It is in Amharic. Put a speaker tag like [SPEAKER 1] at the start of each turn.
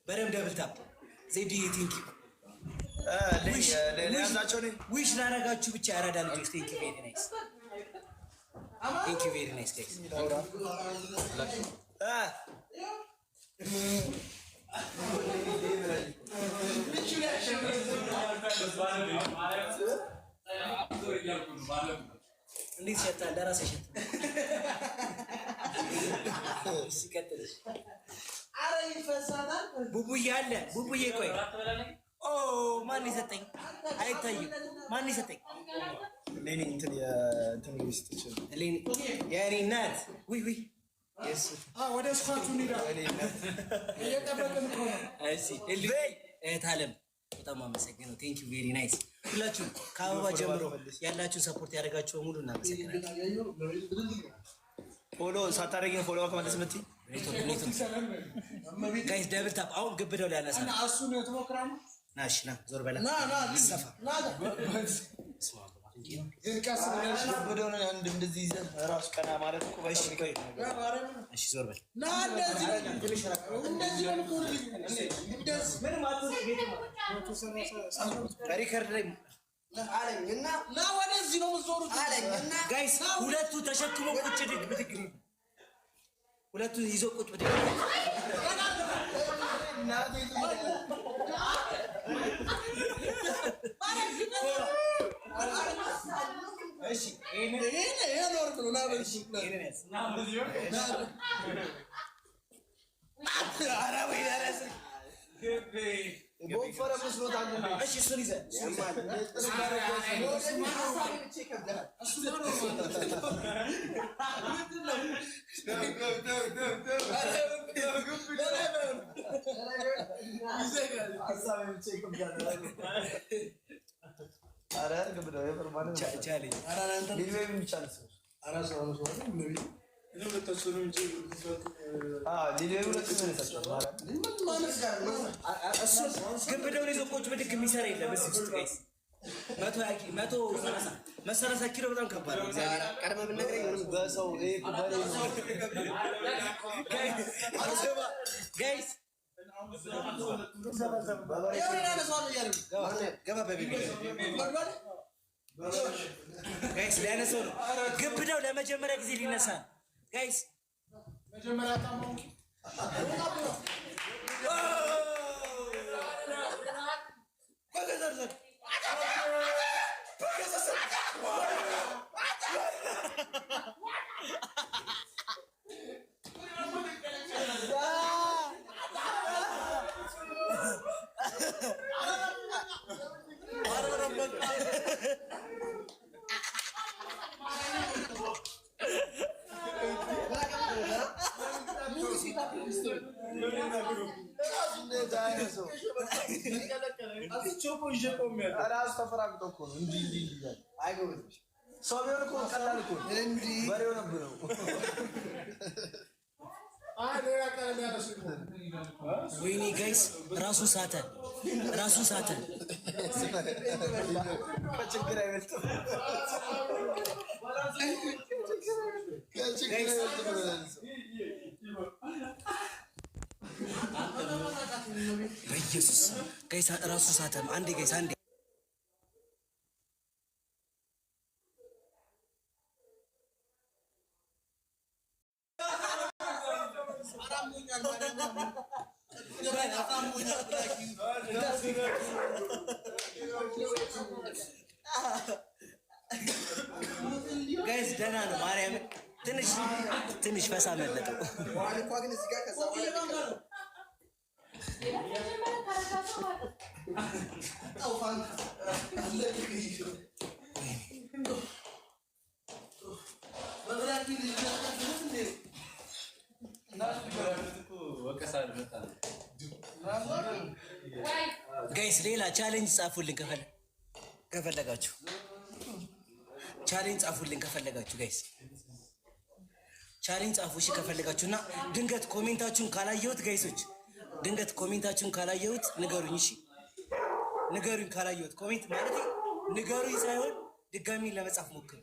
[SPEAKER 1] በደምብ ደብል ታፕ ዜድ ቲንክ ዊሽ ላረጋችሁ ብቻ ያራዳ ልጆች ቴንክ ዩ ቬሪ ናይስ ቴንክ ዩ ቬሪ ናይስ ጋይስ እንዴት ሸጣ ለራሴ ሸጣ ሲከተልሽ አረ ይፈሳታል ቡቡዬ አለ ቡቡዬ ቆይ ኦ ማን ይሰጠኝ አይታይም ማን ይሰጠኝ ለኔ እንትን የእንትን ውስጥ ይችላል ለኔ ያኔ ናት ወይ ወይ yes ወደ ስፋቱ ኒዳ እየጠበቅን ነው እሺ እታለም በጣም አመሰግናለሁ ቴንክ ዩ ቬሪ ናይስ ሁላችሁ ከአበባ ጀምሮ ያላችሁ ሰፖርት ያደርጋችሁ ሙሉ እናመሰግናለን ፎሎ ሳታረጊ ፎሎ ከመለስ መጥቲ ጋይስ ደብል ታፕ አሁን ግብደው ላይ ያላሳ አሱ ነው ተሞክራማ ናሽ ና ዞር በላ ና ይሰፋ ግንቃስ ግብደው ነው አንድ እንደዚህ ይዘን ራስ ቀና ማለት እኮ ባይሽ ይቆይ እሺ ዞር በል ና እንደዚህ እንደዚህ ነው እኮ እንደዚህ ምን ማለት ነው ሪከርድ ላይ አለኝና ና ወደዚህ ነው የምትዞሩት አለኝና ጋይስ ሁለቱ ተሸክሞ ቁጭ ድግ ብትግሪ ሁለቱ ይዞ ቁጭ ብድግ እሺ ይሄ ኖር ብሎ ና በልሽ ና በልሽ አራ ወይ ዳራስ ግብ ቦፈረ መስሎት አንተ እሺ እሱን ይዘህ ግብደውን ይዞ ቁጭ ብድግ የሚሰራ የለም እዚህ ውስጥ ጋይስ 130 ኪሎ በጣም ከባድ ነው ቀድመ ብንነግረኝ ምንም በሰው ጋይስ ገባ በቢቢ ጋይስ ሊያነሳው ነው ግብደው ለመጀመሪያ ጊዜ ሊነሳ ጋይስ መጀመሪያ ታማው ወይኔ ጋይስ ራሱ ሳተ ከችግር አይበልጥም በኢየሱስ ጋይስ ራሱ ሳተ አንዴ ጋይስ አንዴ ጋይስ ደህና ነው ማርያም ትንሽ ፈሳ መለጠው ጋይስ ሌላ ቻሌንጅ ጻፉልን ከፈለጋችሁ ቻሌንጅ ጻፉልን ከፈለጋችሁ ጋይስ ቻሌንጅ ጻፉ እሺ ከፈለጋችሁና ድንገት ኮሜንታችሁን ካላየሁት ጋይሶች ድንገት ኮሜንታችሁን ካላየሁት ንገሩኝ እሺ ንገሩኝ ካላየሁት ኮሜንት ማለት ንገሩኝ ሳይሆን ድጋሚ ለመጻፍ ሞክሩ